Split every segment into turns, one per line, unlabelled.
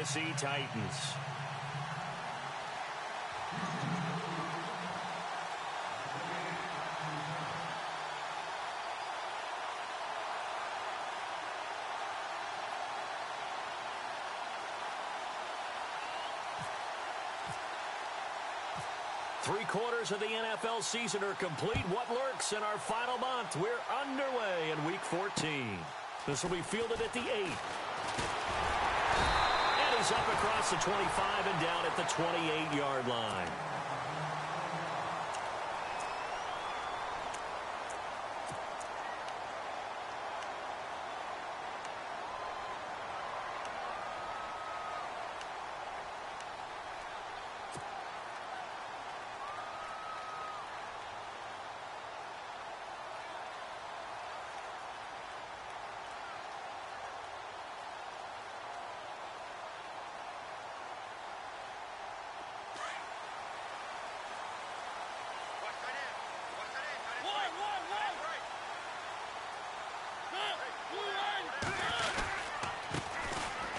Tennessee Titans. Three-quarters of the NFL season are complete. What lurks in our final month? We're underway in Week 14. This will be fielded at the 8. And he's up across the 25 and down at the 28-yard line.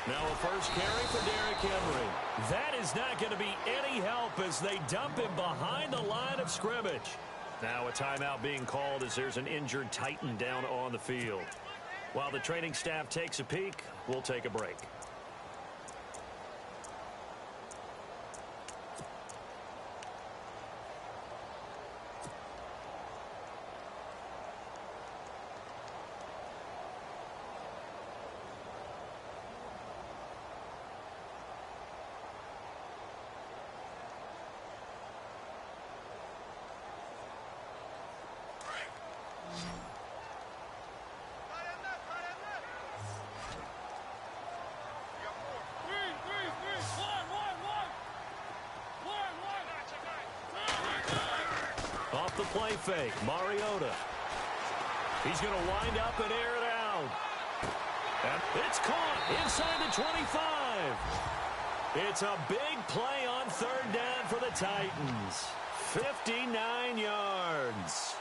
Now a first carry for Derrick Henry. That is not going to be any help as they dump him behind the line of scrimmage. Now a timeout being called as there's an injured Titan down on the field. While the training staff takes a peek, we'll take a break. Off the play fake, Mariota. He's going to wind up and air it out. And it's caught inside the 25. It's a big play on third down for the Titans. 59 yards.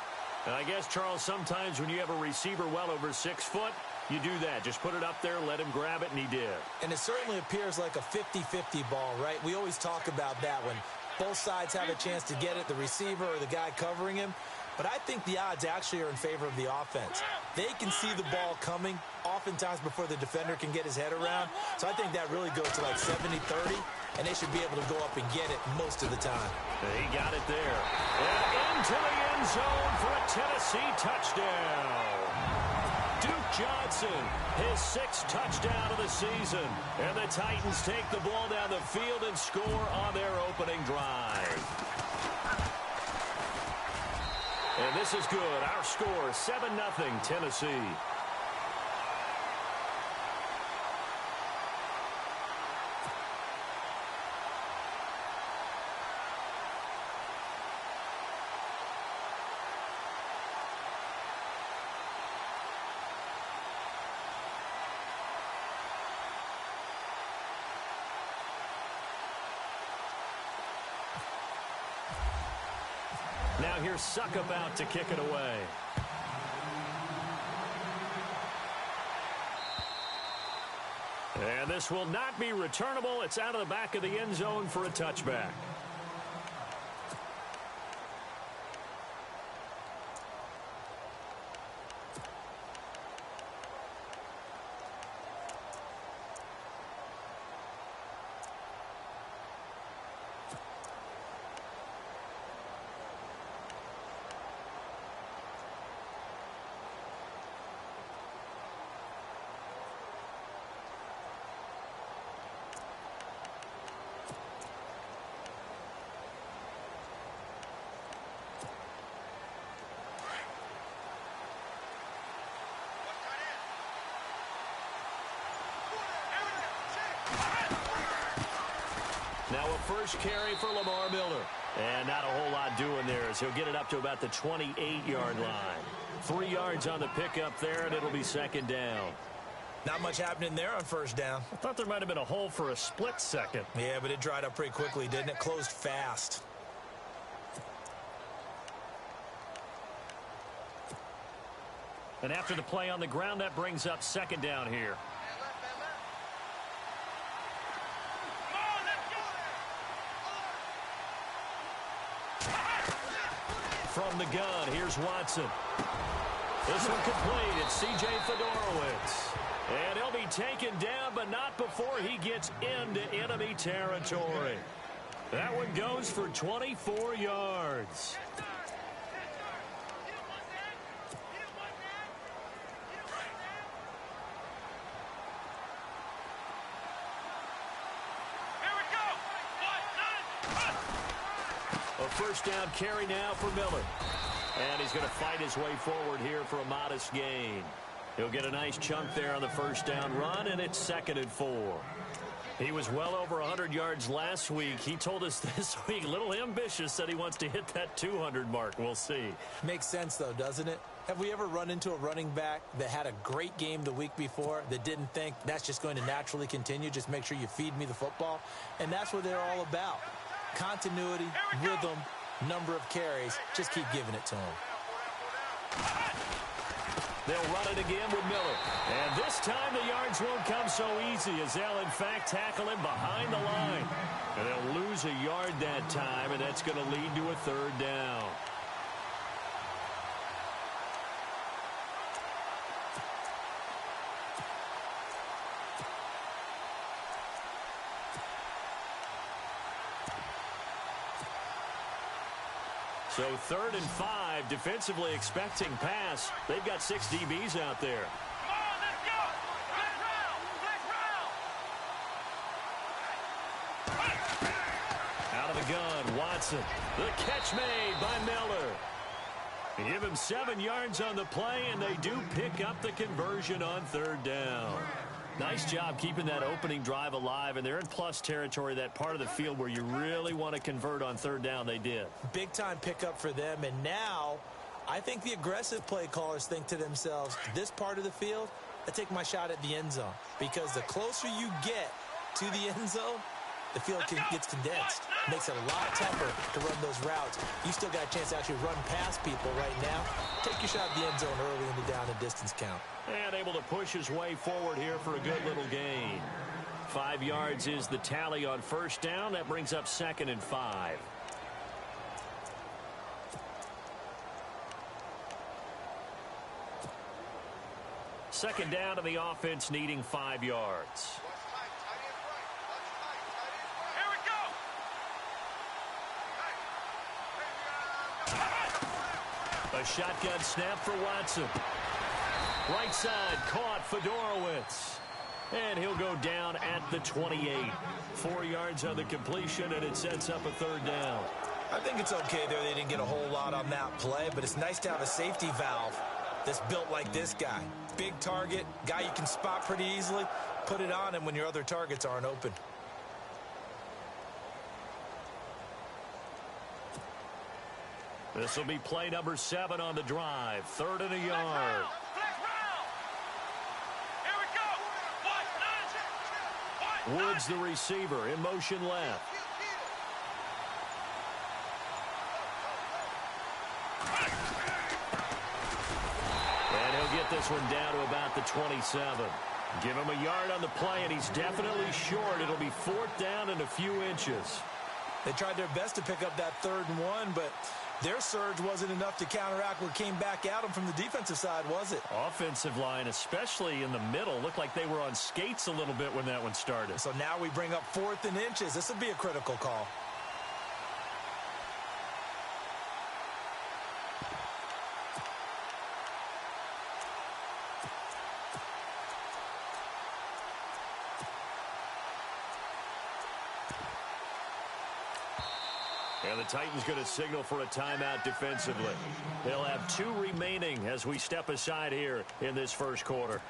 And I guess, Charles, sometimes when you have a receiver well over 6 foot, you do that. Just put it up there, let him grab it, and he did.
And it certainly appears like a 50-50 ball, right? We always talk about that when both sides have a chance to get it, the receiver or the guy covering him. But I think the odds actually are in favor of the offense. They can see the ball coming oftentimes before the defender can get his head around. So I think that really goes to like 70-30, and they should be able to go up and get it most of the time.
He got it there. And into the end zone for a Tennessee touchdown. Duke Johnson, his 6th touchdown of the season. And the Titans take the ball down the field and score on their opening drive. And this is good. Our score, 7-0 Tennessee. Now here's Suckabout to kick it away. And this will not be returnable. It's out of the back of the end zone for a touchback. Now a first carry for Lamar Miller. And not a whole lot doing there as he'll get it up to about the 28-yard line. 3 yards on the pickup there, and it'll be second down.
Not much happening there on first down.
I thought there might have been a hole for a split second.
Yeah, but it dried up pretty quickly, didn't it? Closed fast.
And after the play on the ground, that brings up second down here. From the gun, here's Watson. This one complete. It's C.J. Fedorowicz. And he'll be taken down, but not before he gets into enemy territory. That one goes for 24 yards. A first down carry now for Miller. And he's going to fight his way forward here for a modest gain. He'll get a nice chunk there on the first down run, and it's 2nd and 4. He was well over 100 yards last week. He told us this week, a little ambitious, that he wants to hit that 200 mark. We'll see.
Makes sense, though, doesn't it? Have we ever run into a running back that had a great game the week before that didn't think that's just going to naturally continue? Just make sure you feed me the football. And that's what they're all about. Continuity, rhythm, number of carries. Just keep giving it to him.
They'll run it again with Miller. And this time the yards won't come so easy as they'll, in fact, tackle him behind the line. And they'll lose a yard that time, and that's going to lead to a 3rd down. So 3rd and 5, defensively expecting pass. They've got 6 DBs out there.
Come on, let's go! Let's round!
Out of the gun, Watson. The catch made by Miller. They give him 7 yards on the play, and they do pick up the conversion on 3rd down. Nice job keeping that opening drive alive, and they're in plus territory, that part of the field where you really want to convert on 3rd down. They did.
Big-time pickup for them, and now I think the aggressive play callers think to themselves, this part of the field, I take my shot at the end zone, because the closer you get to the end zone, the field gets condensed. Makes it a lot tougher to run those routes. You still got a chance to actually run past people right now. Take your shot at the end zone early in the down and distance count.
And able to push his way forward here for a good little gain. 5 yards is the tally on first down. That brings up 2nd and 5. Second down to the offense, needing 5 yards. A shotgun snap for Watson. Right side caught Fedorowicz. And he'll go down at the 28. 4 yards on the completion, and it sets up a 3rd down.
I think it's okay there. They didn't get a whole lot on that play, but it's nice to have a safety valve that's built like this guy. Big target, guy you can spot pretty easily. Put it on him when your other targets aren't open.
This will be play number 7 on the drive. 3rd and a yard. Woods, the receiver, in motion left. And he'll get this one down to about the 27. Give him a yard on the play, and he's definitely short. It'll be 4th down and a few inches.
They tried their best to pick up that 3rd and 1, but their surge wasn't enough to counteract what came back at them from the defensive side, was it?
Offensive line, especially in the middle, looked like they were on skates a little bit when that one started.
So now we bring up 4th and inches. This will be a critical call.
And the Titans going to signal for a timeout defensively. They'll have 2 remaining as we step aside here in this first quarter.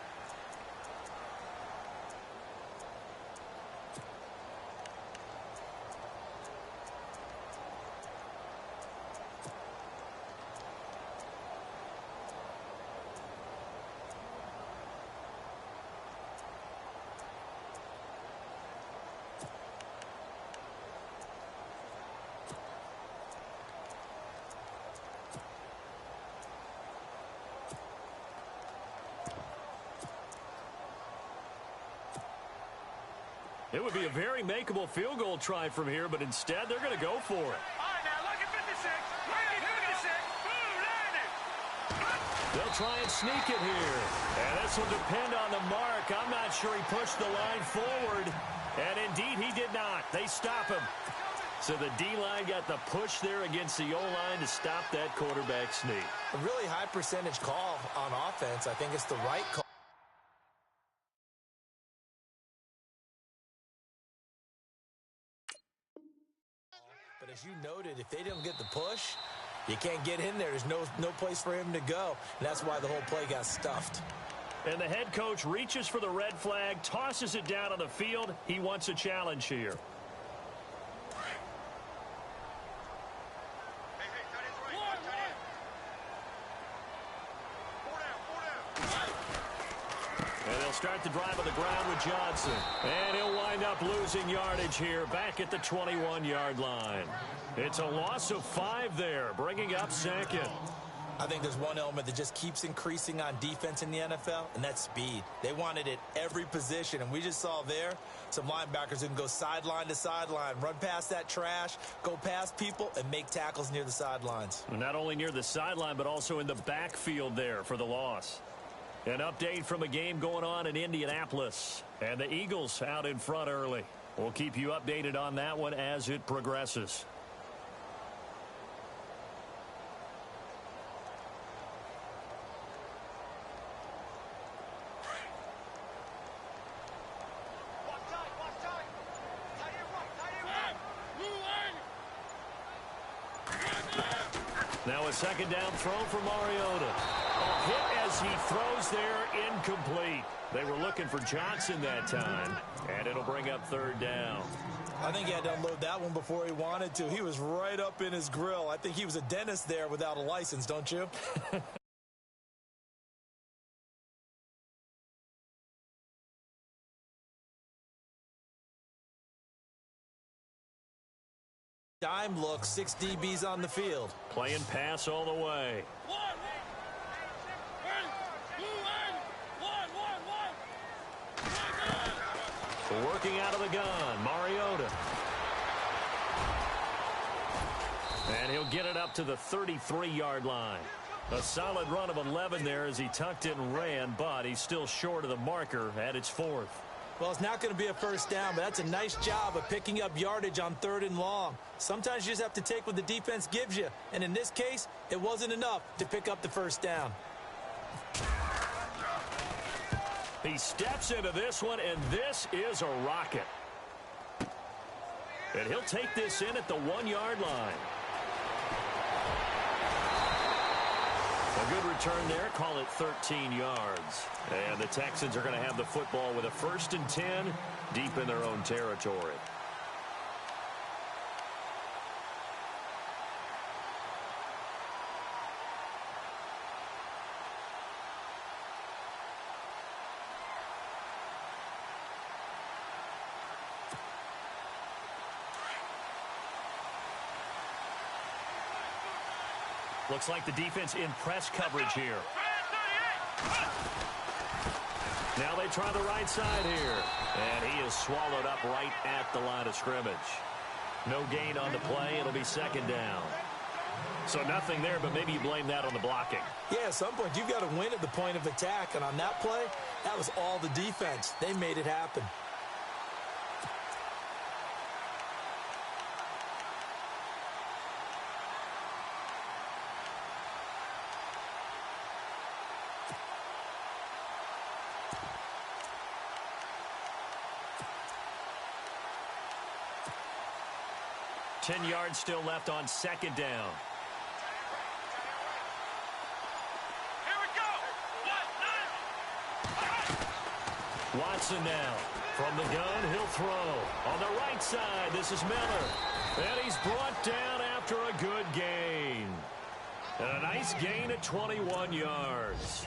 It would be a very makeable field goal try from here, but instead they're going to go for it.
All right, now, look at 56. Look at 56.
They'll try and sneak it here. And this will depend on the mark. I'm not sure he pushed the line forward. And indeed, he did not. They stop him. So the D-line got the push there against the O-line to stop that quarterback sneak.
A really high percentage call on offense. I think it's the right call. But as you noted, if they didn't get the push, you can't get in there. There's no place for him to go. And that's why the whole play got stuffed.
And the head coach reaches for the red flag, tosses it down on the field. He wants a challenge here. And they'll start the drive on the ground with Johnson. And he'll wind up losing yardage here back at the 21-yard line. It's a loss of 5 there, bringing up second.
I think there's one element that just keeps increasing on defense in the NFL, and that's speed. They want it at every position, and we just saw there some linebackers who can go sideline to sideline, run past that trash, go past people, and make tackles near the sidelines.
Not only near the sideline, but also in the backfield there for the loss. An update from a game going on in Indianapolis, and the Eagles out in front early. We'll keep you updated on that one as it progresses. Now a second down throw for Mariota. A hit as he throws there, incomplete. They were looking for Johnson that time, and it'll bring up third down.
I think he had to unload that one before he wanted to. He was right up in his grill. I think he was a dentist there without a license, don't you? Dime look, 6 DBs on the field.
Playing pass all the way. Working out of the gun, Mariota. And he'll get it up to the 33-yard line. A solid run of 11 there as he tucked it and ran, but he's still short of the marker at its 4th.
Well, it's not going to be a first down, but that's a nice job of picking up yardage on 3rd and long. Sometimes you just have to take what the defense gives you, and in this case, it wasn't enough to pick up the first down.
He steps into this one, and this is a rocket. And he'll take this in at the 1-yard line. A good return there, call it 13 yards. And the Texans are going to have the football with a 1st and 10 deep in their own territory. Looks like the defense in press coverage here. Now they try the right side here. And he is swallowed up right at the line of scrimmage. No gain on the play. It'll be 2nd down. So nothing there, but maybe you blame that on the blocking.
Yeah, at some point you've got to win at the point of attack. And on that play, that was all the defense. They made it happen.
Ten yards still left on 2nd down.
Here we go.
Watson now. From the gun, he'll throw. On the right side, this is Miller. And he's brought down after a good gain. And a nice gain at 21 yards.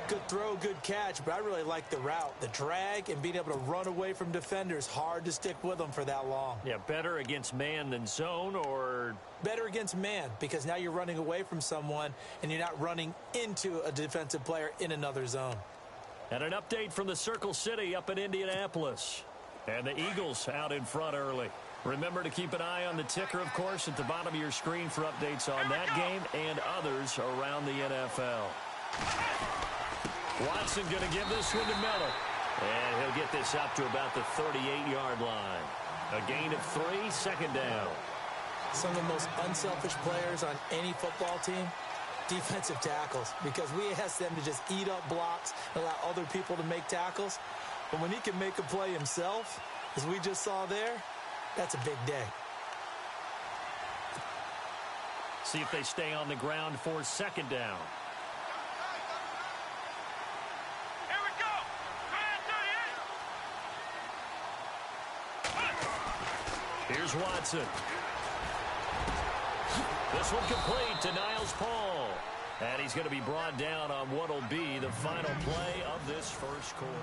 Good throw, good catch, but I really like the route. The drag and being able to run away from defenders, hard to stick with them for that long.
Yeah, better against man than zone, or?
Better against man, because now you're running away from someone and you're not running into a defensive player in another zone.
And an update from the Circle City up in Indianapolis. And the Eagles out in front early. Remember to keep an eye on the ticker, of course, at the bottom of your screen for updates on that game and others around the NFL. Watson going to give this one to Miller. And he'll get this up to about the 38-yard line. A gain of 3, second down.
Some of the most unselfish players on any football team, defensive tackles, because we ask them to just eat up blocks and allow other people to make tackles. But when he can make a play himself, as we just saw there, that's a big day.
See if they stay on the ground for second down.
Here we go.
Here's Watson. This one complete to Niles Paul. And he's going to be brought down on what will be the final play of this first quarter.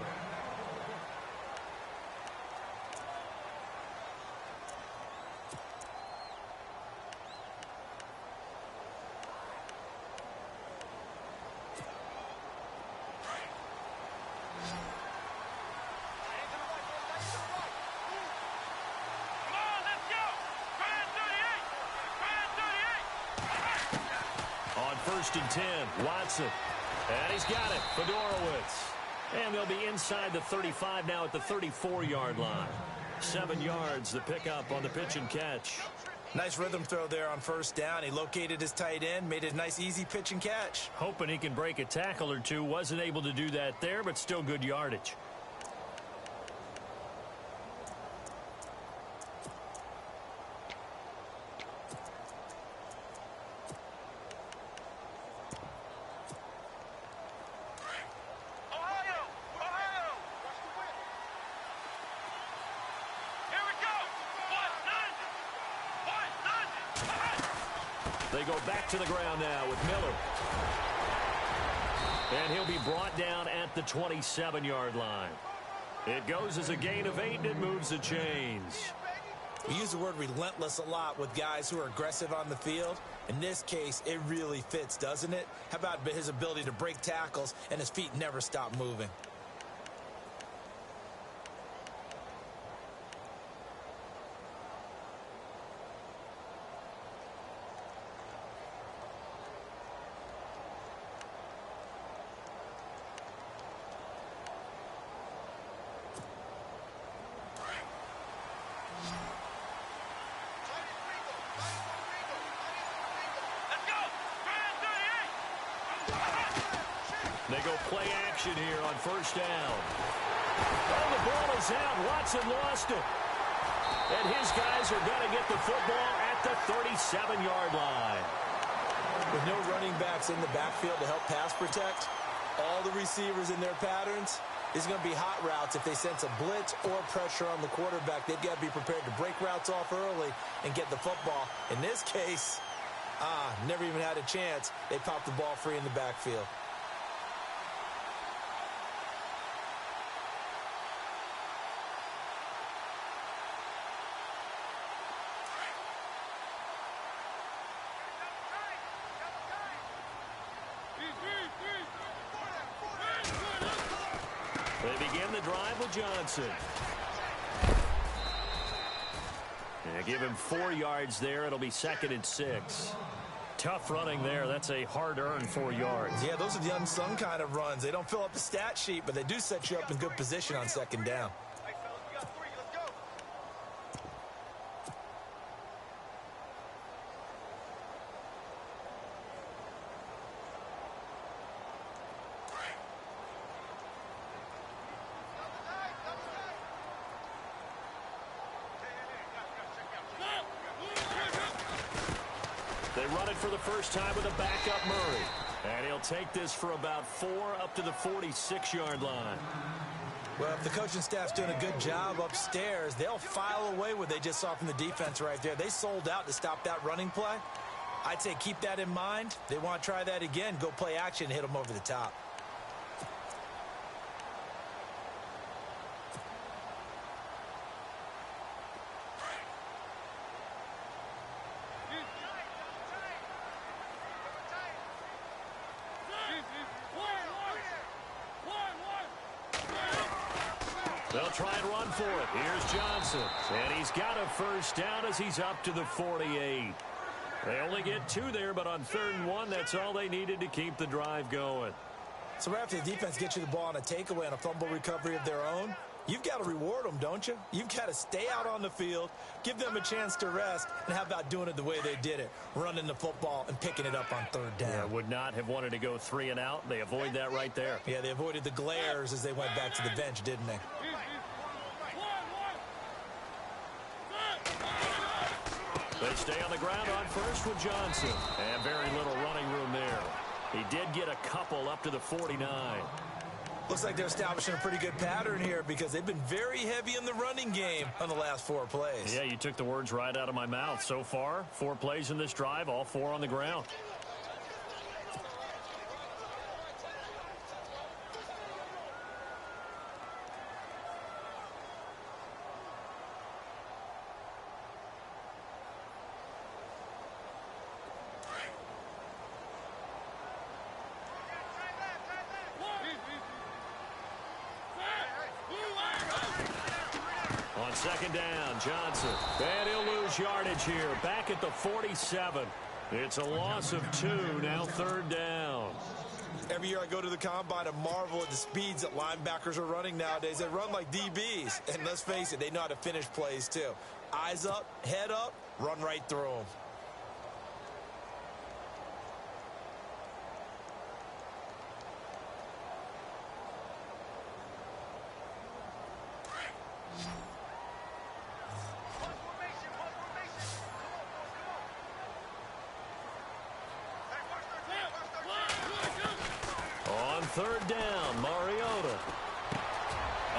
First and 10, Watson. And he's got it, Fedorowicz. And they'll be inside the 35 now at the 34-yard line. 7 yards, the pickup on the pitch and catch.
Nice rhythm throw there on first down. He located his tight end, made it a nice, easy pitch and catch.
Hoping he can break a tackle or two. Wasn't able to do that there, but still good yardage. They go back to the ground now with Miller. And he'll be brought down at the 27-yard line. It goes as a gain of 8, and it moves the chains.
We use the word relentless a lot with guys who are aggressive on the field. In this case, it really fits, doesn't it? How about his ability to break tackles and his feet never stop moving?
They go play action here on first down. Oh, the ball is out. Watson lost it. And his guys are going to get the football at the 37-yard line.
With no running backs in the backfield to help pass protect, all the receivers in their patterns, it's going to be hot routes. If they sense a blitz or pressure on the quarterback, they've got to be prepared to break routes off early and get the football. In this case, never even had a chance. They popped the ball free in the backfield.
They begin the drive with Johnson. Yeah, give him 4 yards there. It'll be 2nd and 6. Tough running there. That's a hard-earned 4 yards.
Yeah, those are the unsung kind of runs. They don't fill up the stat sheet, but they do set you up in good position on second down.
They run it for the first time with a backup Murray. And he'll take this for about 4 up to the 46-yard line.
Well, if the coaching staff's doing a good job upstairs, they'll file away what they just saw from the defense right there. They sold out to stop that running play. I'd say keep that in mind. They want to try that again. Go play action and hit them over the top.
They'll try and run for it. Here's Johnson. And he's got a first down as he's up to the 48. They only get 2 there, but on 3rd and 1, that's all they needed to keep the drive going.
So right after the defense gets you the ball on a takeaway and a fumble recovery of their own, you've got to reward them, don't you? You've got to stay out on the field, give them a chance to rest, and how about doing it the way they did it, running the football and picking it up on 3rd down.
Yeah, would not have wanted to go 3 and out. They avoid that right there.
Yeah, they avoided the glares as they went back to the bench, didn't they?
They stay on the ground on first with Johnson. And very little running room there. He did get a couple up to the 49.
Looks like they're establishing a pretty good pattern here because they've been very heavy in the running game on the last 4 plays.
Yeah, you took the words right out of my mouth. So far, 4 plays in this drive, all 4 on the ground. On 2nd down, Johnson. And he'll lose yardage here. Back at the 47. It's a loss of 2. Now 3rd down.
Every year I go to the combine and marvel at the speeds that linebackers are running nowadays. They run like DBs. And let's face it, they know how to finish plays too. Eyes up, head up, run right through them.
On 3rd down, Mariota.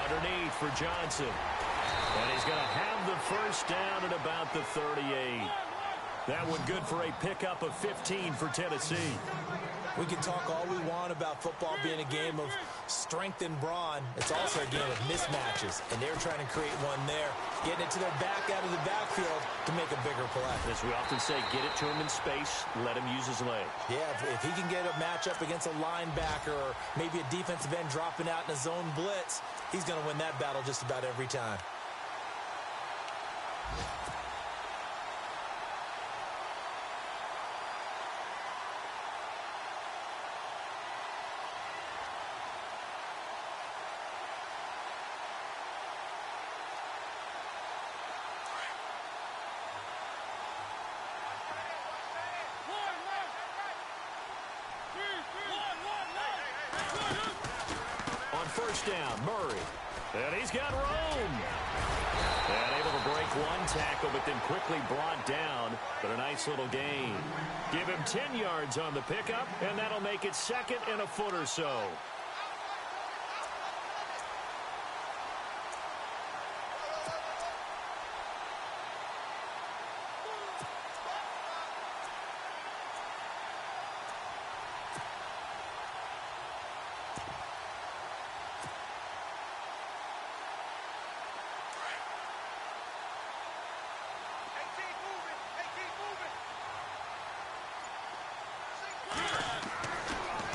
Underneath for Johnson. And he's going to have the first down at about the 38. That one good for a pickup of 15 for Tennessee.
We can talk all we want about football being a game of strength and brawn. It's also a game of mismatches, and they're trying to create one there, getting it to their back out of the backfield to make a bigger play.
As we often say, get it to him in space, let him use his leg.
Yeah, if he can get a matchup against a linebacker or maybe a defensive end dropping out in a zone blitz, he's going to win that battle just about every time.
On 1st down, Murray. And he's got room. And able to break one tackle, but then quickly brought down. But a nice little gain. Give him 10 yards on the pickup, and that'll make it 2nd and a foot or so.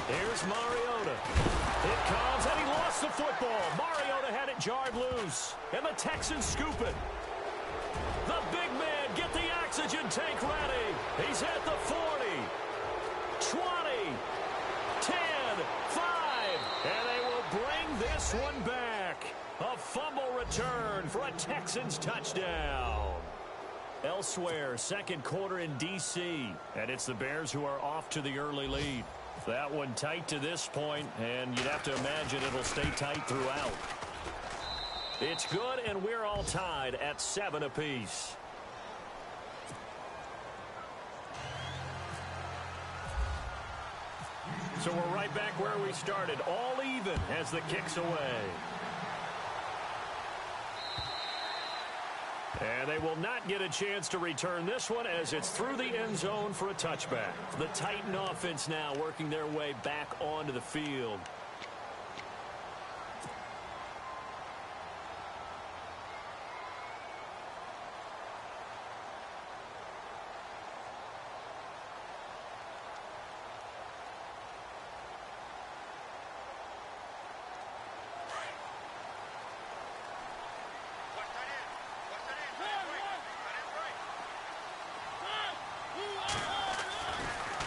Here's Mariota. It comes, and he lost the football. Mariota had it jarred loose, and the Texans scoop it. The big man, get the oxygen tank ready. He's at the 40, 20, 10, 5, and they will bring this one back. A fumble return for a Texans touchdown. Elsewhere, 2nd quarter in D.C., and it's the Bears who are off to the early lead. That one tight to this point, and you'd have to imagine it'll stay tight throughout. It's good, and we're all tied at 7 apiece. So we're right back where we started, all even as the kick's away. And they will not get a chance to return this one as it's through the end zone for a touchback. The Titan offense now working their way back onto the field.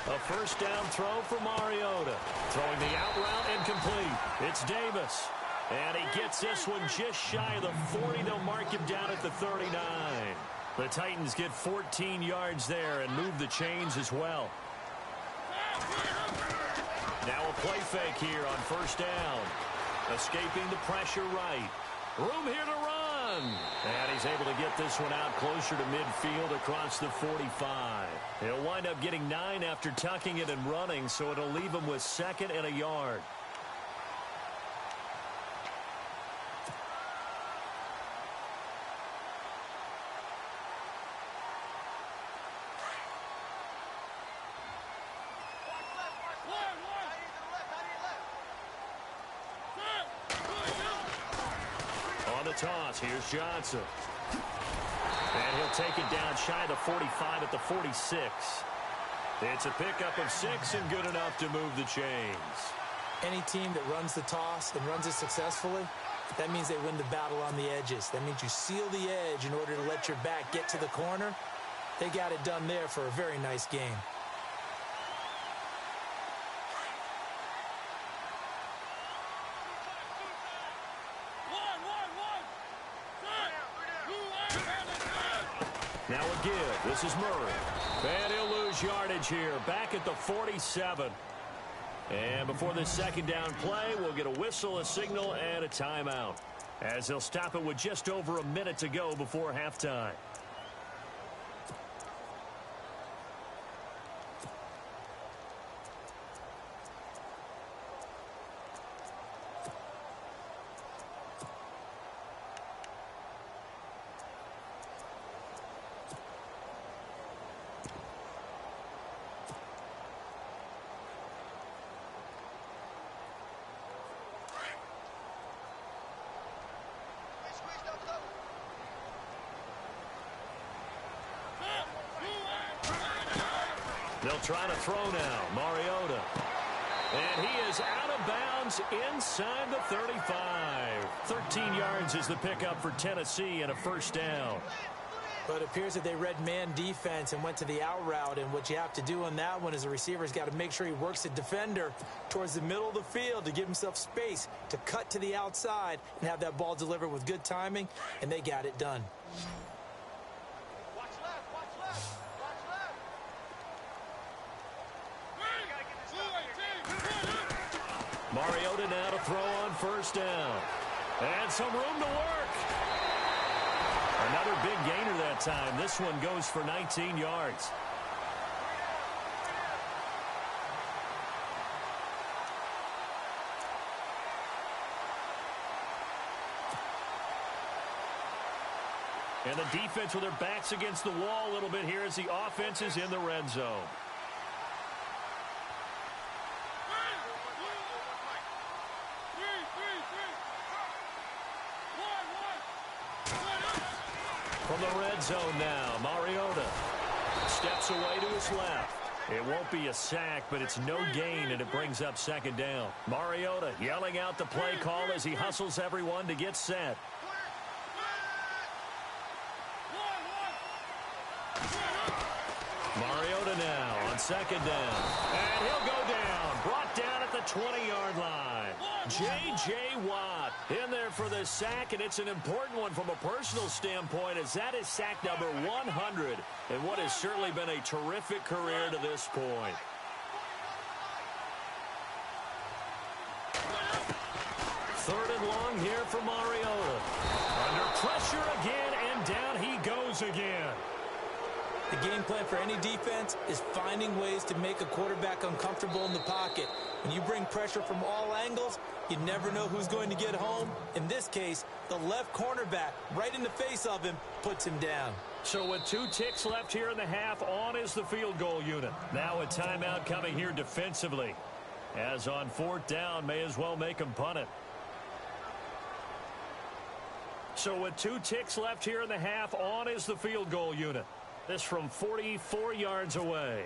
A first down throw for Mariota. Throwing the out route and complete. It's Davis. And he gets this one just shy of the 40. They'll mark him down at the 39. The Titans get 14 yards there and move the chains as well. Now a play fake here on first down. Escaping the pressure right. Room here to run. And he's able to get this one out closer to midfield across the 45. He'll wind up getting 9 after tucking it and running, so it'll leave him with 2nd and a yard. Toss. Here's Johnson. And he'll take it down shy of the 45 at the 46. It's a pickup of 6 and good enough to move the chains.
Any team that runs the toss and runs it successfully, that means they win the battle on the edges. That means you seal the edge in order to let your back get to the corner. They got it done there for a very nice game.
Now a give. This is Murray. And he'll lose yardage here. Back at the 47. And before this second down play, we'll get a whistle, a signal, and a timeout, as they'll stop it with just over a minute to go before halftime. They'll try to throw now. Mariota. And he is out of bounds inside the 35. 13 yards is the pickup for Tennessee and a first down.
But it appears that they read man defense and went to the out route. And what you have to do on that one is the receiver's got to make sure he works the defender towards the middle of the field to give himself space to cut to the outside and have that ball delivered with good timing. And they got it done.
Mariota now to throw on first down. And some room to work. Another big gainer that time. This one goes for 19 yards. And the defense with their backs against the wall a little bit here as the offense is in the red zone. From the red zone now, Mariota steps away to his left. It won't be a sack, but it's no gain, and it brings up second down. Mariota yelling out the play call as he hustles everyone to get set. Mariota now on second down. And he'll go down, brought down at the 20-yard line. J.J. Watt in there for the sack, and it's an important one from a personal standpoint, as that is sack number 100 in what has certainly been a terrific career to this point. Third and long here for Mariota. Under pressure again, and down he goes again.
The game plan for any defense is finding ways to make a quarterback uncomfortable in the pocket. When you bring pressure from all angles, you never know who's going to get home. In this case, the left cornerback, right in the face of him, puts him down.
So with 2 ticks left here in the half, on is the field goal unit. Now a timeout coming here defensively. As on fourth down, may as well make him punt it. So with 2 ticks left here in the half, on is the field goal unit. This from 44 yards away.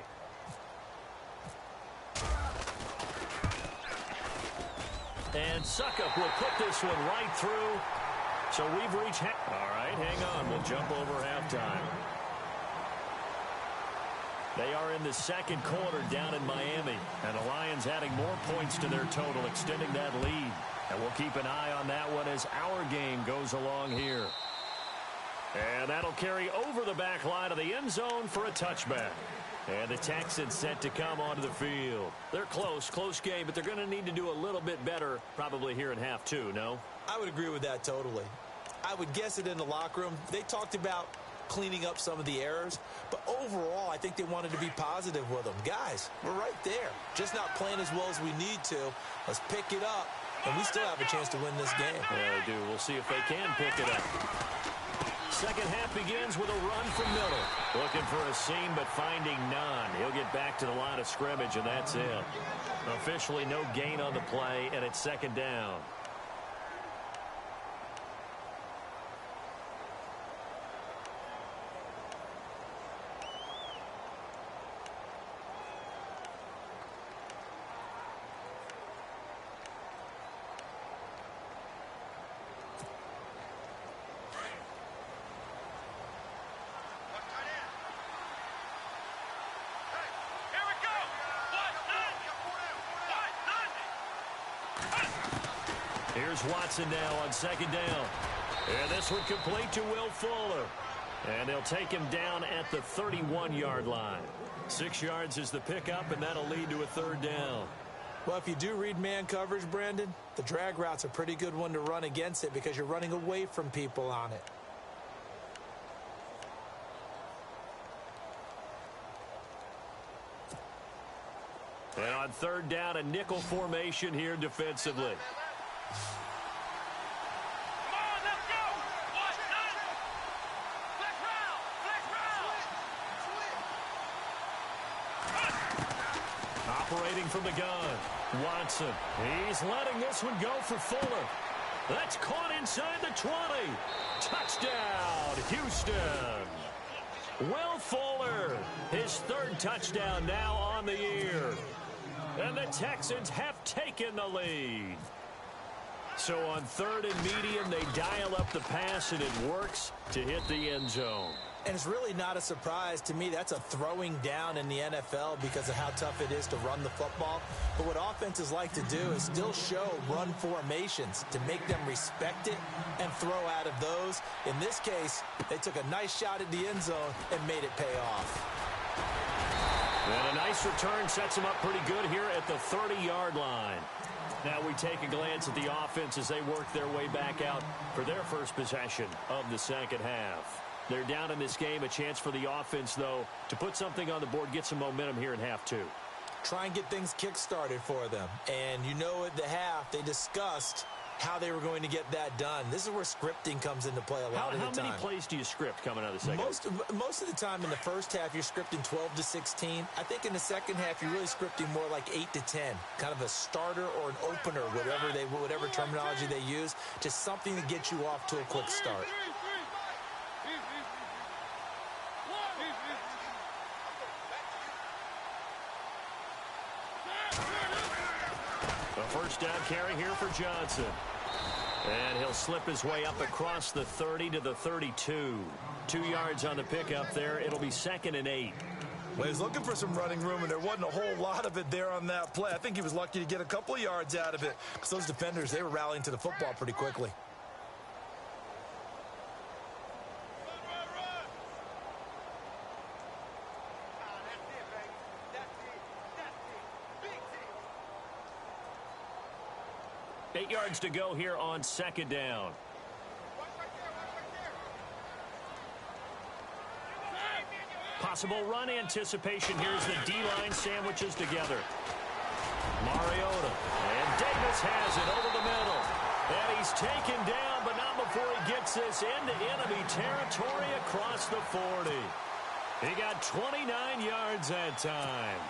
And Suckup will put this one right through. So we've reached all right, hang on. We'll jump over halftime. They are in the second quarter down in Miami. And the Lions adding more points to their total, extending that lead. And we'll keep an eye on that one as our game goes along here. And that'll carry over the back line of the end zone for a touchback. And the Texans set to come onto the field. They're close game, but they're going to need to do a little bit better probably here in half two, no?
I would agree with that totally. I would guess it in the locker room. They talked about cleaning up some of the errors, but overall, I think they wanted to be positive with them. Guys, we're right there. Just not playing as well as we need to. Let's pick it up, and we still have a chance to win this game.
Yeah, they do. We'll see if they can pick it up. Second half begins with a run from Miller. Looking for a seam, but finding none. He'll get back to the line of scrimmage, and that's it. Officially no gain on the play, and it's second down. Here's Watson now on second down. And this one complete to Will Fuller. And they'll take him down at the 31-yard line. 6 yards is the pickup, and that'll lead to a third down.
Well, if you do read man coverage, Brandon, the drag route's a pretty good one to run against it because you're running away from people on it.
And on third down, a nickel formation here defensively. Operating from the gun, Watson. He's letting this one go for Fuller. That's caught inside the 20. Touchdown, Houston. Will Fuller, his third touchdown now on the year. And the Texans have taken the lead. So on third and medium, they dial up the pass, and it works to hit the end zone.
And it's really not a surprise to me. That's a throwing down in the NFL because of how tough it is to run the football. But what offenses like to do is still show run formations to make them respect it and throw out of those. In this case, they took a nice shot at the end zone and made it pay off.
And a nice return sets them up pretty good here at the 30-yard line. Now we take a glance at the offense as they work their way back out for their first possession of the second half. They're down in this game. A chance for the offense, though, to put something on the board, get some momentum here in half two.
Try and get things kick-started for them. And you know at the half, they discussed how they were going to get that done. This is where scripting comes into play a lot of the time.
How many plays do you script coming out of the second?
Most of the time in the first half, you're scripting 12 to 16. I think in the second half, you're really scripting more like 8 to 10. Kind of a starter or an opener, whatever terminology they use. Just something to get you off to a quick start.
First down carry here for Johnson. And he'll slip his way up across the 30 to the 32. 2 yards on the pickup there. It'll be 2nd and 8.
Well, he's looking for some running room, and there wasn't a whole lot of it there on that play. I think he was lucky to get a couple of yards out of it because those defenders, they were rallying to the football pretty quickly.
Eight yards to go here on second down. Possible run anticipation. Here's the D-line sandwiches together. Mariota. And Davis has it over the middle. And he's taken down, but not before he gets this into enemy territory across the 40. He got 29 yards that time.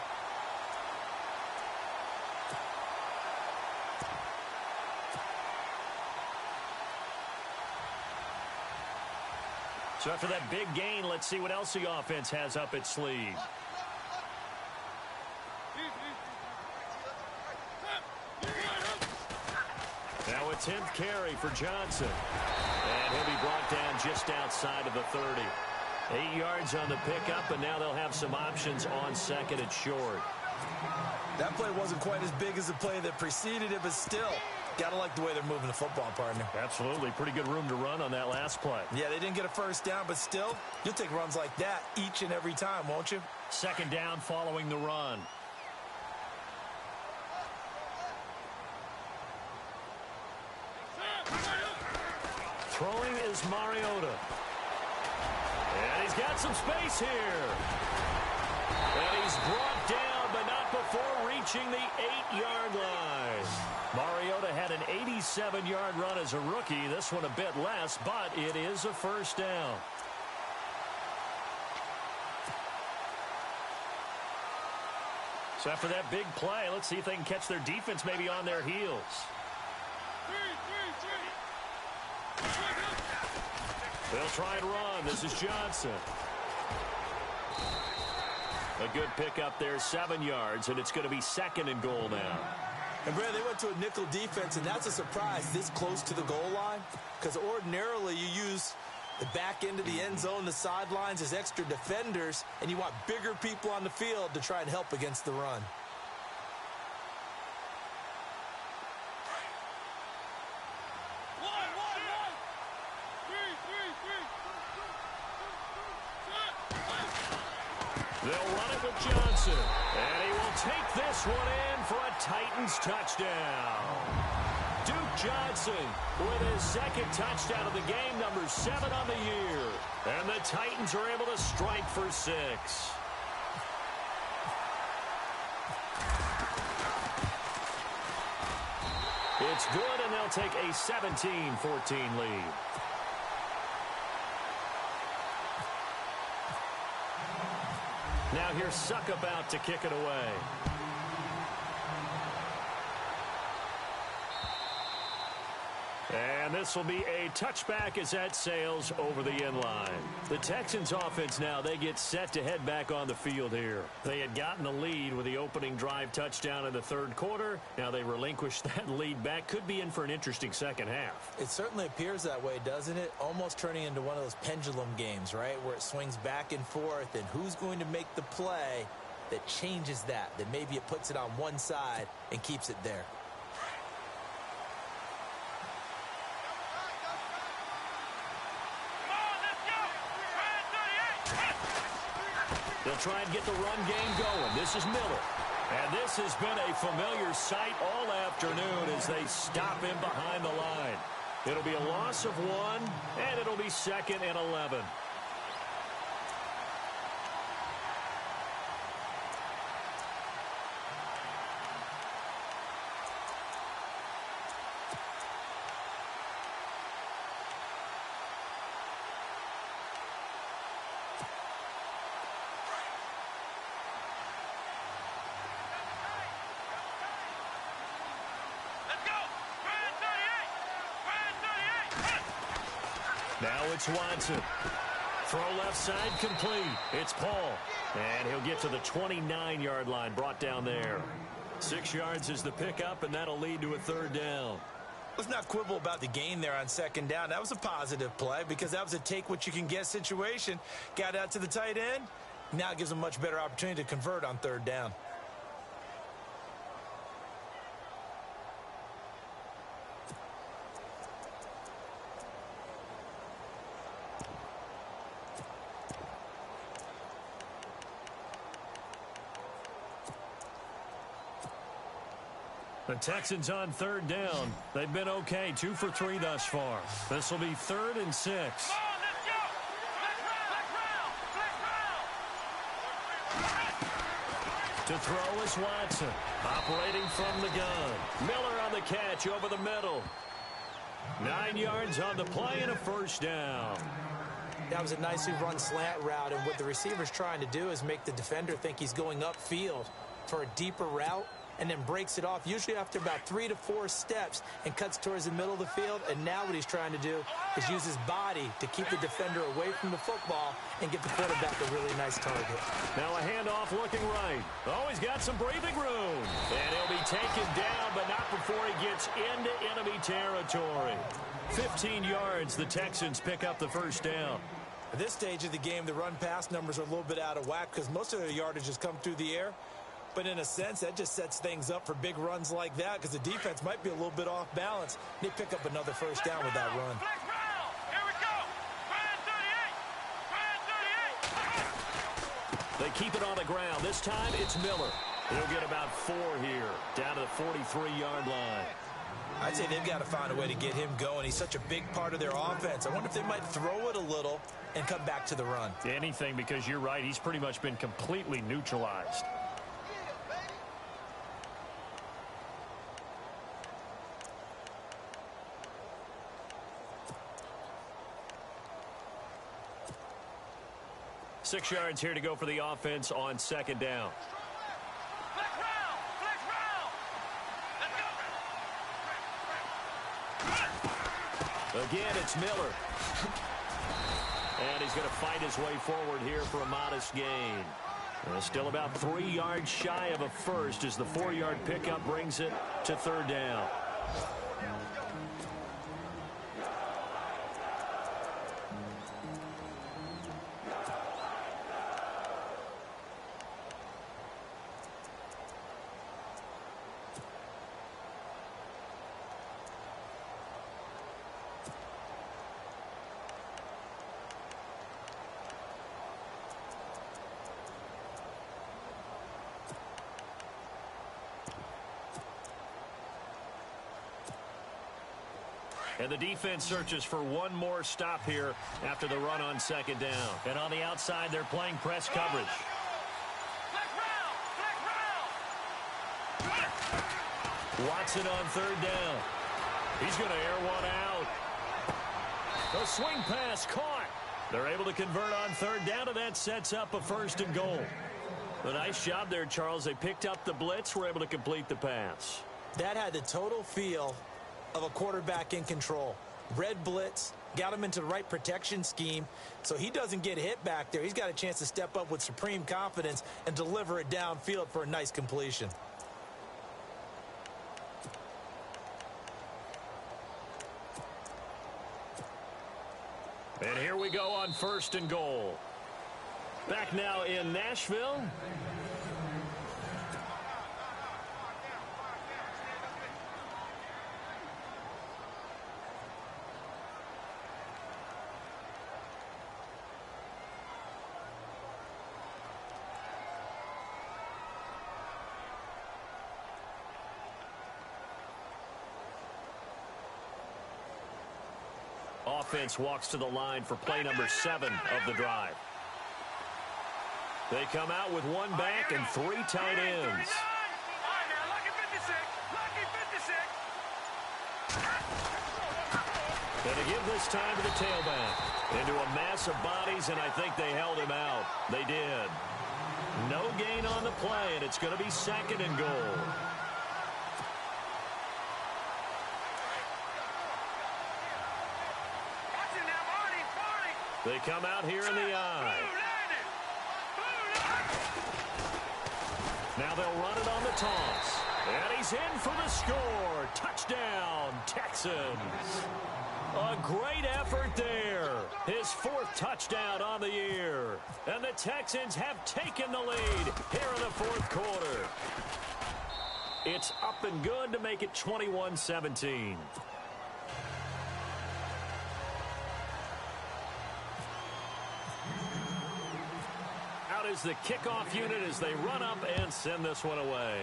So after that big gain, let's see what else the offense has up its sleeve. Now a 10th carry for Johnson. And he'll be brought down just outside of the 30. 8 yards on the pickup, and now they'll have some options on second and short.
That play wasn't quite as big as the play that preceded it, but still, got to like the way they're moving the football, partner.
Absolutely. Pretty good room to run on that last play.
Yeah, they didn't get a first down, but still, you'll take runs like that each and every time, won't you?
Second down following the run. Throwing is Mariota. And he's got some space here. And he's brought down, but not before reaching the 8-yard line. Mariota had an 87-yard run as a rookie. This one a bit less, but it is a first down. So after that big play, let's see if they can catch their defense maybe on their heels. They'll try and run. This is Johnson. A good pickup there, 7 yards, and it's going to be second and goal now.
And, Brad, they went to a nickel defense, and that's a surprise this close to the goal line, because ordinarily you use the back end of the end zone, the sidelines as extra defenders, and you want bigger people on the field to try and help against the run.
They'll run it with Johnson, and he will take this one in for a Titans touchdown. Duke Johnson with his second touchdown of the game, number 7 on the year. And the Titans are able to strike for 6. It's good, and they'll take a 17-14 lead. Now here's Suck about to kick it away. And this will be a touchback as that sails over the end line. The Texans offense now, they get set to head back on the field here. They had gotten the lead with the opening drive touchdown in the third quarter. Now they relinquished that lead back. Could be in for an interesting second half.
It certainly appears that way, doesn't it? Almost turning into one of those pendulum games, right? Where it swings back and forth, and who's going to make the play that changes that maybe it puts it on one side and keeps it there.
They'll try and get the run game going. This is Miller. And this has been a familiar sight all afternoon as they stop him behind the line. It'll be a loss of 1, and it'll be second and 11. Now it's Watson. Throw left side complete. It's Paul. And he'll get to the 29-yard line, brought down there. 6 yards is the pickup, and that'll lead to a third down.
Let's not quibble about the gain there on second down. That was a positive play because that was a take-what-you-can-get situation. Got out to the tight end. Now it gives them a much better opportunity to convert on third down.
The Texans on third down. They've been okay, 2 for 3 thus far. This will be 3rd and 6. To throw is Watson, operating from the gun. Miller on the catch over the middle. 9 yards on the play and a first down.
That was a nicely run slant route, and what the receiver's trying to do is make the defender think he's going upfield for a deeper route, and then breaks it off, usually after about 3 to 4 steps, and cuts towards the middle of the field. And now what he's trying to do is use his body to keep the defender away from the football and get the quarterback a really nice target.
Now a handoff looking right. Oh, he's got some breathing room. And he'll be taken down, but not before he gets into enemy territory. 15 yards, the Texans pick up the first down.
At this stage of the game, the run-pass numbers are a little bit out of whack because most of their yardage has come through the air. But in a sense, that just sets things up for big runs like that because the defense might be a little bit off balance. They pick up another first down with that run.
Here we go. Brand 38.
They keep it on the ground. This time, it's Miller. He'll get about 4 here, down to the 43-yard line.
I'd say they've got to find a way to get him going. He's such a big part of their offense. I wonder if they might throw it a little and come back to the run.
Anything, because you're right. He's pretty much been completely neutralized. Six yards here to go for the offense on second down.
Flex round. Flex round. Let's go.
Again, it's Miller. And he's going to fight his way forward here for a modest gain. Still about 3 yards shy of a first as the 4-yard pickup brings it to third down. And the defense searches for one more stop here after the run on second down. And on the outside, they're playing press coverage.
Flex round.
Watson on third down. He's going to air one out. The swing pass caught. They're able to convert on third down, and that sets up a first and goal. A nice job there, Charles. They picked up the blitz, were able to complete the pass.
That had the total feel of a quarterback in control. Red blitz, got him into the right protection scheme, so he doesn't get hit back there. He's got a chance to step up with supreme confidence and deliver it downfield for a nice completion.
And here we go on first and goal. Back now in Nashville. Offense walks to the line for play number 7 of the drive. They come out with one back and 3 tight ends.
All right, now, lucky 56. Lucky 56.
And to give this time to the tailback. Into a mass of bodies, and I think they held him out. They did. No gain on the play, and it's going to be second and goal. They come out here in the eye. Now they'll run it on the toss. And he's in for the score. Touchdown, Texans. A great effort there. His 4th touchdown on the year. And the Texans have taken the lead here in the 4th quarter. It's up and good to make it 21-17. Is the kickoff unit as they run up and send this one away.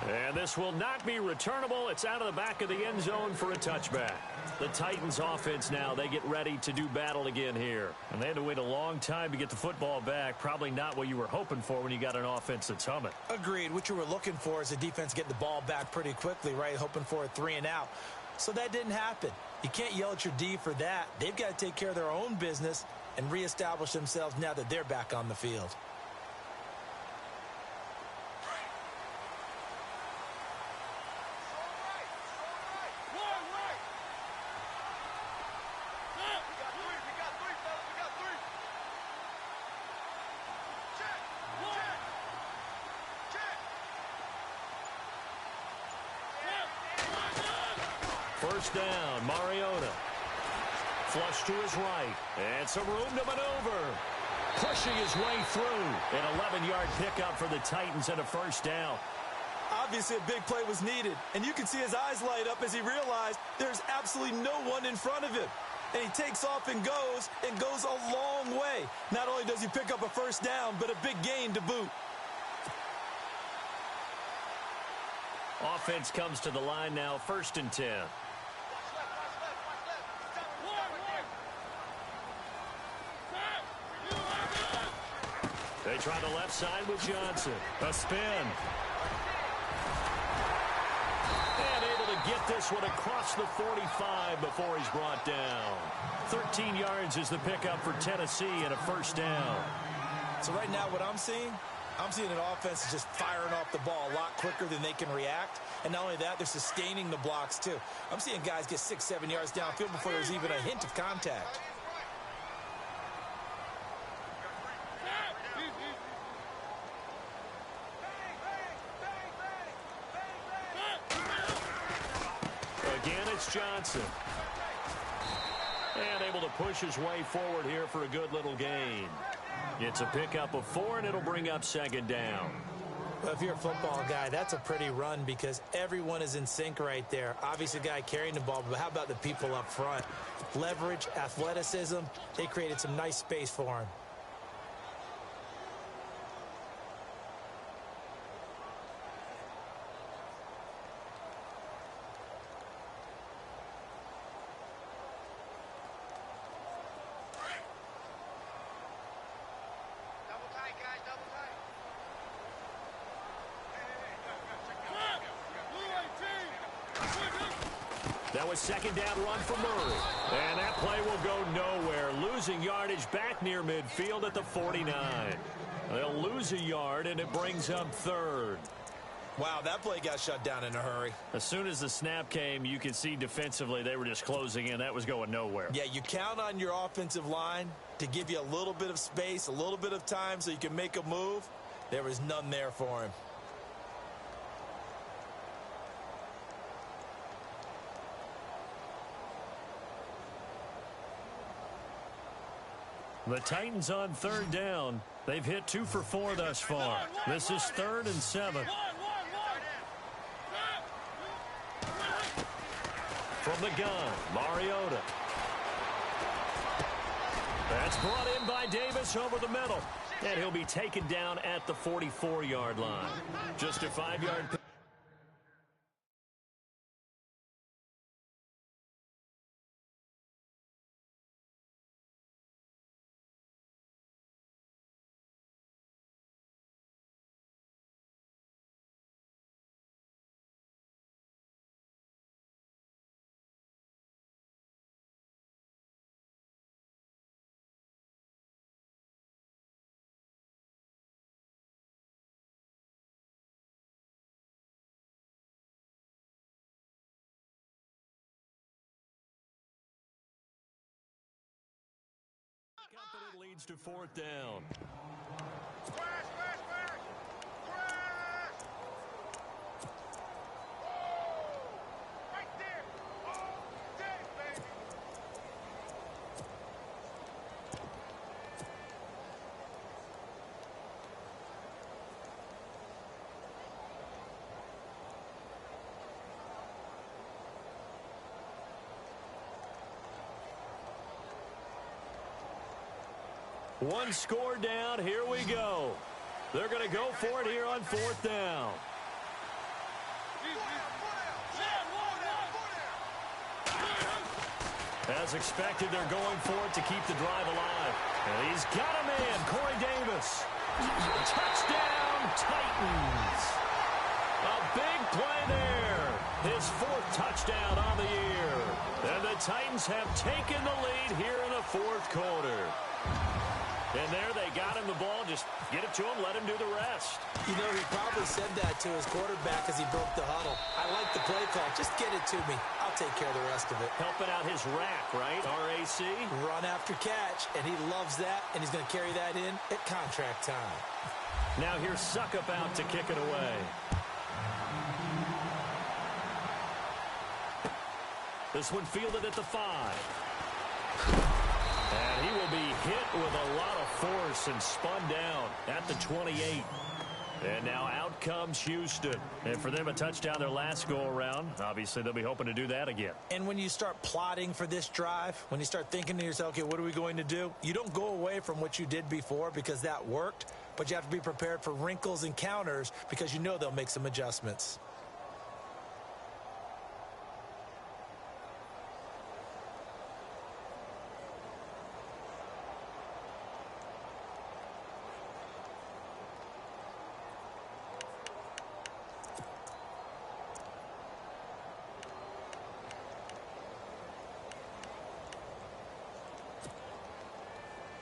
And this will not be returnable. It's out of the back of the end zone for a touchback. The Titans offense now, they get ready to do battle again here.
And they had to wait a long time to get the football back. Probably not what you were hoping for when you got an offense that's humming.
Agreed. What you were looking for is the defense getting the ball back pretty quickly, right? Hoping for a 3 and out. So that didn't happen. You can't yell at your D for that. They've got to take care of their own business and reestablish themselves now that they're back on the field.
first down. Mariota. Flush to his right. And some room to maneuver. Pushing his way through. An 11-yard pickup for the Titans and a first down.
Obviously, a big play was needed, and you can see his eyes light up as he realized there's absolutely no one in front of him. And he takes off and goes a long way. Not only does he pick up a first down, but a big gain to boot.
Offense comes to the line now, 1st and 10.
They try the left side with Johnson. A spin. And able to get this one across the 45 before he's brought down. 13 yards is the pickup for Tennessee and a first down.
So right now what I'm seeing an offense is just firing off the ball a lot quicker than they can react. And not only that, they're sustaining the blocks too. I'm seeing guys get 6-7 yards downfield before there's even a hint of contact.
Again, it's Johnson. And able to push his way forward here for a good little gain. It's a pickup of 4, and it'll bring up 2nd down.
Well, if you're a football guy, that's a pretty run because everyone is in sync right there. Obviously, the guy carrying the ball, but how about the people up front? Leverage, athleticism, they created some nice space for him.
That was 2nd down run for Murray. And that play will go nowhere. Losing yardage back near midfield at the 49. They'll lose a yard, and it brings up 3rd.
Wow, that play got shut down in a hurry.
As soon as the snap came, you could see defensively they were just closing in. That was going nowhere.
Yeah, you count on your offensive line to give you a little bit of space, a little bit of time so you can make a move. There was none there for him.
The Titans on 3rd down. They've hit 2 for 4 thus far. This is 3rd and 7. From the gun, Mariota. That's brought in by Davis over the middle. And he'll be taken down at the 44-yard line. Just a 5-yard pick. Up and it leads to 4th down.
Right there. All day, baby.
One score down. Here we go. They're going to go for it here on 4th down. As expected, they're going for it to keep the drive alive. And he's got a man, Corey Davis. Touchdown, Titans. A big play there. His 4th touchdown on the year. And the Titans have taken the lead here in the 4th quarter. And there they got him the ball. Just get it to him, let him do the rest.
You know, he probably said that to his quarterback as he broke the huddle. I like the play call. Just get it to me. I'll take care of the rest of it.
Helping out his rack, right? RAC.
Run after catch, and he loves that, and he's going to carry that in at contract time.
Now here's Suckup out to kick it away. This one fielded at the 5. And he will be hit with a lot of force and spun down at the 28. And now out comes Houston. And for them, a touchdown their last go-around. Obviously, they'll be hoping to do that again.
And when you start plotting for this drive, when you start thinking to yourself, okay, what are we going to do? You don't go away from what you did before because that worked, but you have to be prepared for wrinkles and counters because you know they'll make some adjustments.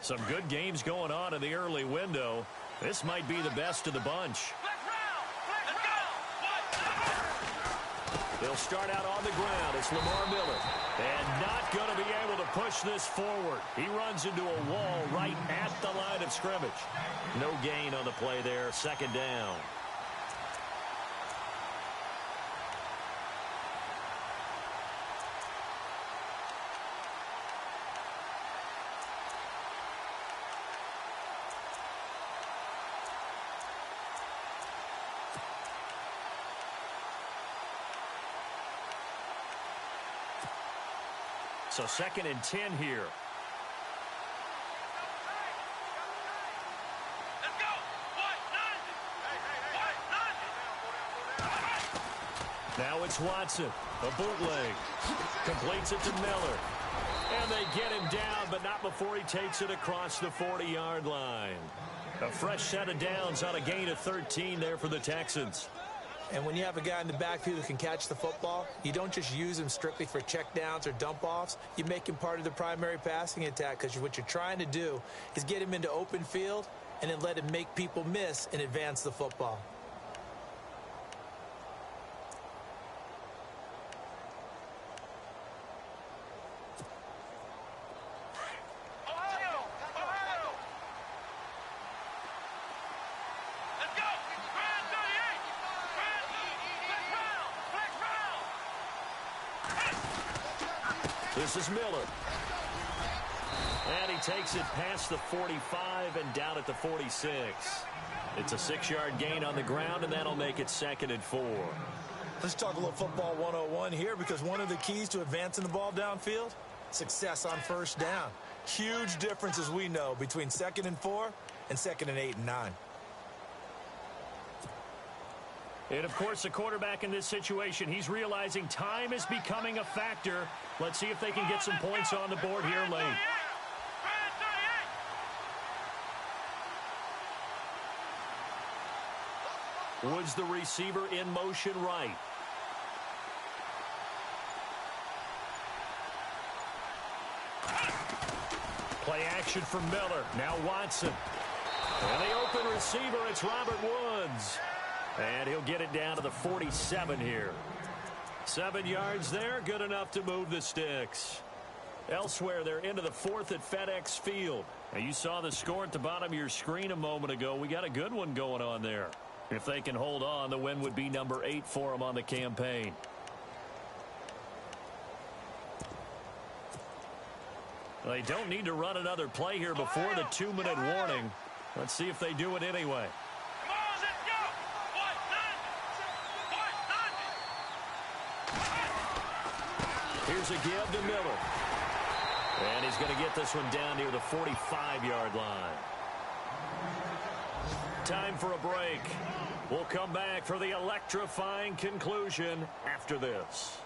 Some good games going on in the early window. This might be the best of the bunch. They'll start out on the ground. It's Lamar Miller. And not going to be able to push this forward. He runs into a wall right at the line of scrimmage. No gain on the play there. Second down. So 2nd and 10 here.
Let's go.
Now it's Watson. A bootleg. Completes it to Miller. And they get him down, but not before he takes it across the 40-yard line. A fresh set of downs on a gain of 13 there for the Texans.
And when you have a guy in the backfield who can catch the football, you don't just use him strictly for checkdowns or dump-offs. You make him part of the primary passing attack because what you're trying to do is get him into open field and then let him make people miss and advance the football.
This is Miller. And he takes it past the 45 and down at the 46. It's a 6-yard gain on the ground, and that'll make it 2nd and 4.
Let's talk a little football 101 here because one of the keys to advancing the ball downfield, success on first down. Huge difference, as we know, between 2nd and 4 and 2nd and 8 and 9.
And, of course, the quarterback in this situation, he's realizing time is becoming a factor. Let's see if they can get some points on the board here late. Woods, the receiver, in motion right. Play action from Miller. Now Watson. And the open receiver, it's Robert Woods. And he'll get it down to the 47 here. 7 yards there, good enough to move the sticks. Elsewhere, they're into the 4th at FedEx Field. Now, you saw the score at the bottom of your screen a moment ago. We got a good one going on there. If they can hold on, the win would be number 8 for them on the campaign. They don't need to run another play here before the 2-minute warning. Let's see if they do it anyway. Here's a give to Miller. And he's going to get this one down near the 45-yard line. Time for a break. We'll come back for the electrifying conclusion after this.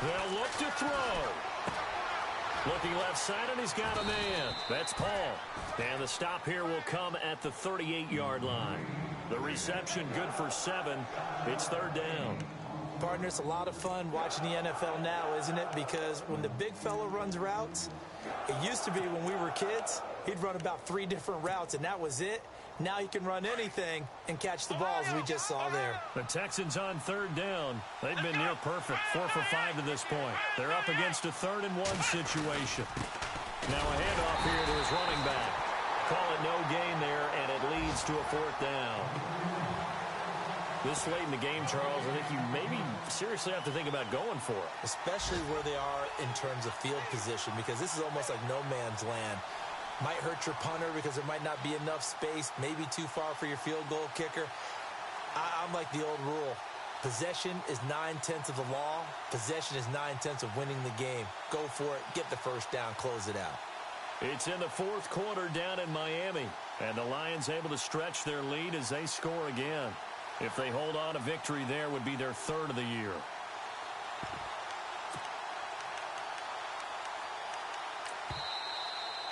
They'll look to throw. Looking left side, and he's got a man. That's Paul. And the stop here will come at the 38-yard line. The reception good for 7. It's 3rd down.
Partner, it's a lot of fun watching the NFL now, isn't it? Because when the big fella runs routes, it used to be when we were kids, he'd run about 3 different routes, and that was it. Now he can run anything and catch the balls we just saw there.
The Texans on 3rd down. They've been near perfect, 4 for 5 to this point. They're up against a 3rd and 1 situation. Now a handoff here to his running back. Call it no gain there, and it leads to a 4th down. This late in the game, Charles, I think you maybe seriously have to think about going for it.
Especially where they are in terms of field position, because this is almost like no man's land. Might hurt your punter because there might not be enough space, maybe too far for your field goal kicker. I'm like the old rule. Possession is 9/10 of the law. Possession is 9/10 of winning the game. Go for it. Get the first down. Close it out.
It's in the 4th quarter down in Miami. And the Lions able to stretch their lead as they score again. If they hold on, a victory there would be their 3rd of the year.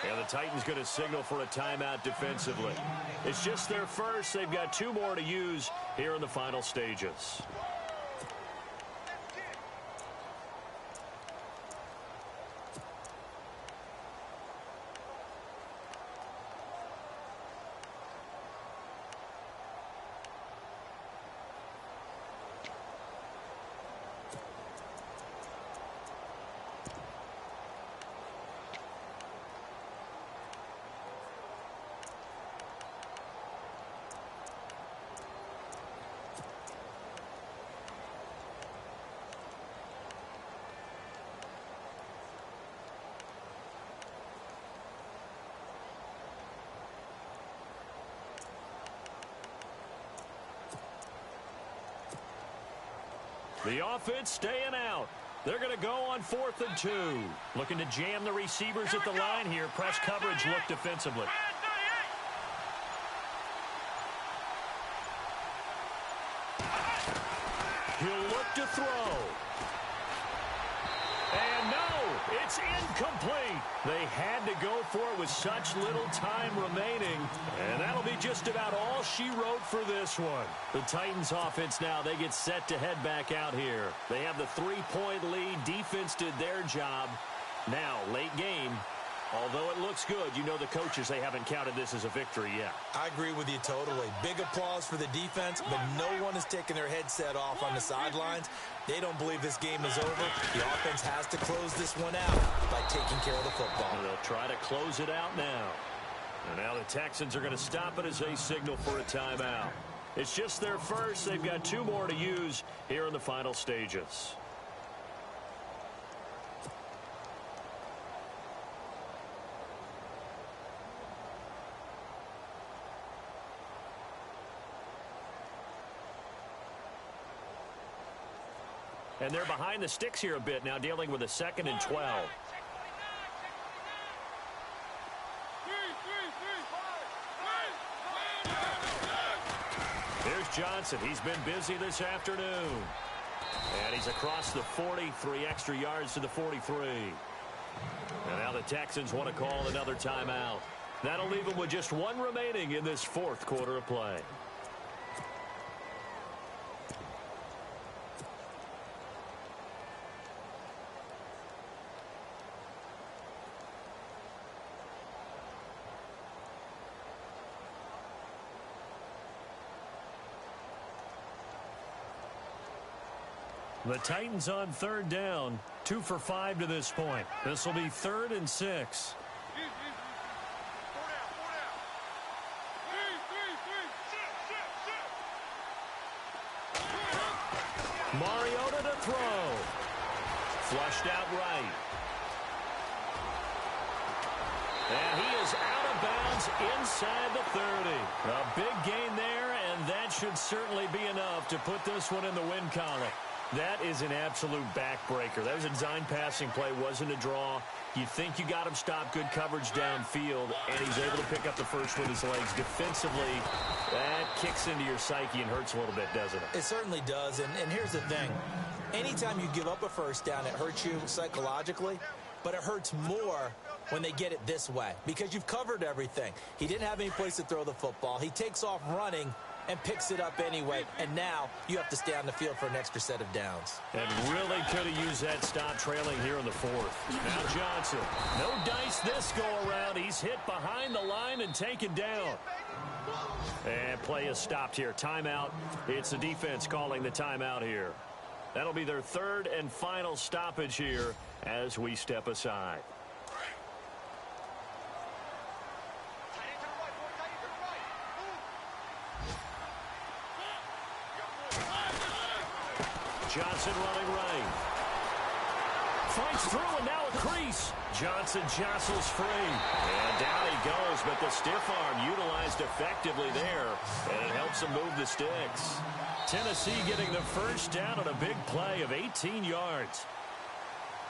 And the Titans going to signal for a timeout defensively. It's just their first. They've got 2 more to use here in the final stages. The offense staying out. They're going to go on 4th and 2. Looking to jam the receivers at the line here. Press coverage look defensively. He'll look to throw. And no, it's incomplete. They had to go for it with such little time remaining. And that'll be just about all she wrote for this one. The Titans offense now, they get set to head back out here. They have the 3-point lead. Defense did their job. Now, late game. Although it looks good, you know the coaches, they haven't counted this as a victory yet.
I agree with you totally. Big applause for the defense, but no one is taking their headset off on the sidelines. They don't believe this game is over. The offense has to close this one out by taking care of the football.
And they'll try to close it out now. And now the Texans are going to stop it as they signal for a timeout. It's just their first. They've got 2 more to use here in the final stages. And they're behind the sticks here a bit now, dealing with a 2nd and 12. Here's Johnson. He's been busy this afternoon. And he's across the 40, 3 extra yards to the 43. And now the Texans want to call another timeout. That'll leave them with just 1 remaining in this 4th quarter of play. The Titans on 3rd down, 2 for 5 to this point. This will be 3rd and 6. Mariota to throw. Flushed out right. And he is out of bounds inside the 30. A big gain there, and that should certainly be enough to put this one in the win column. That is an absolute backbreaker. That was a design passing play, wasn't a draw. You think you got him stopped, good coverage downfield, and he's able to pick up the first with his legs. Defensively, that kicks into your psyche and hurts a little bit, doesn't it?
It certainly does, and here's the thing. Anytime you give up a first down, it hurts you psychologically, but it hurts more when they get it this way because you've covered everything. He didn't have any place to throw the football. He takes off running, and picks it up anyway. And now you have to stay on the field for an extra set of downs.
And really could have used that stop trailing here in the fourth. Now Johnson. No dice this go-around. He's hit behind the line and taken down. And play is stopped here. Timeout. It's the defense calling the timeout here. That'll be their third and final stoppage here as we step aside. Johnson running right. Fights through and now a crease. Johnson jostles free. And down he goes, but the stiff arm utilized effectively there. And it helps him move the sticks. Tennessee getting the first down on a big play of 18 yards.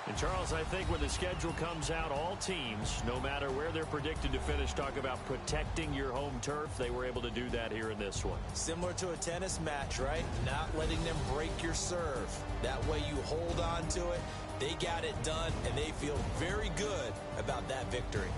And, Charles, I think when the schedule comes out, all teams, no matter where they're predicted to finish, talk about protecting your home turf. They were able to do that here in this one.
Similar to a tennis match, right? Not letting them break your serve. That way you hold on to it. They got it done, and they feel very good about that victory.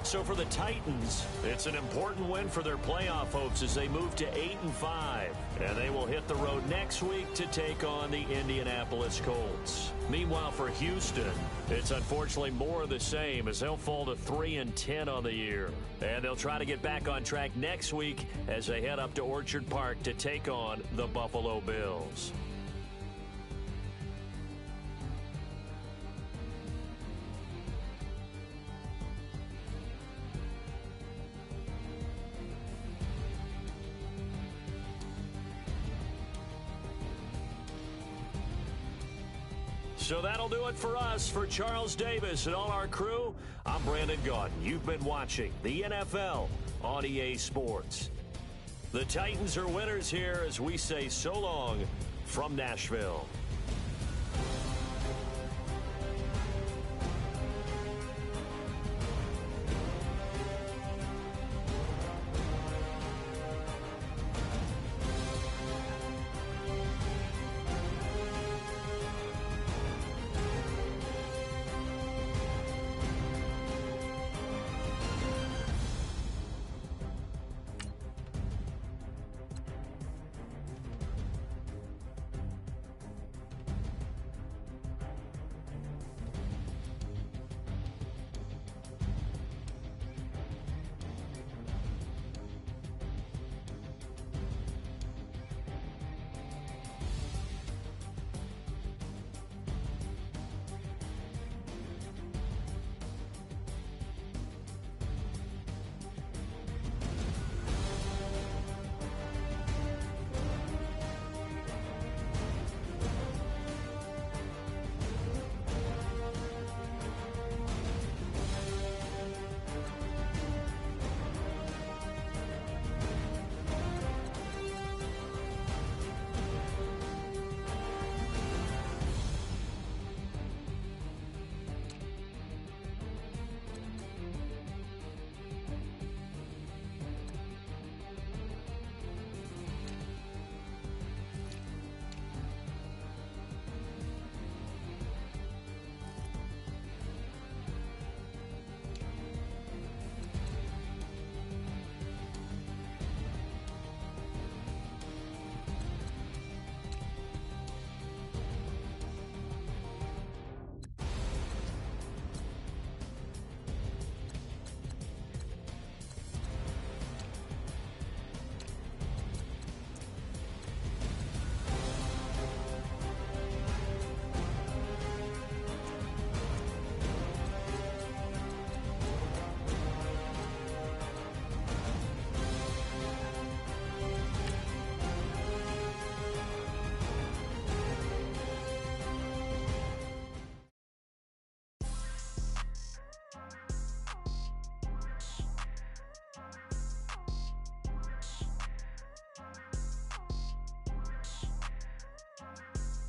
So for the Titans, it's an important win for their playoff hopes as they move to 8-5. And they will hit the road next week to take on the Indianapolis Colts. Meanwhile, for Houston, it's unfortunately more of the same as they'll fall to 3-10 on the year. And they'll try to get back on track next week as they head up to Orchard Park to take on the Buffalo Bills. So that'll do it for us. For Charles Davis and all our crew, I'm Brandon Gaudin. You've been watching the NFL on EA Sports. The Titans are winners here as we say so long from Nashville.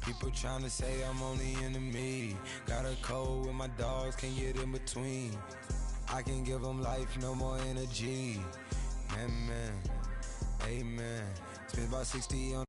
People tryna say I'm only enemy. Got a cold with my dogs, can't get in between. I can give them life, no more energy. Man, amen. Spent about 60 on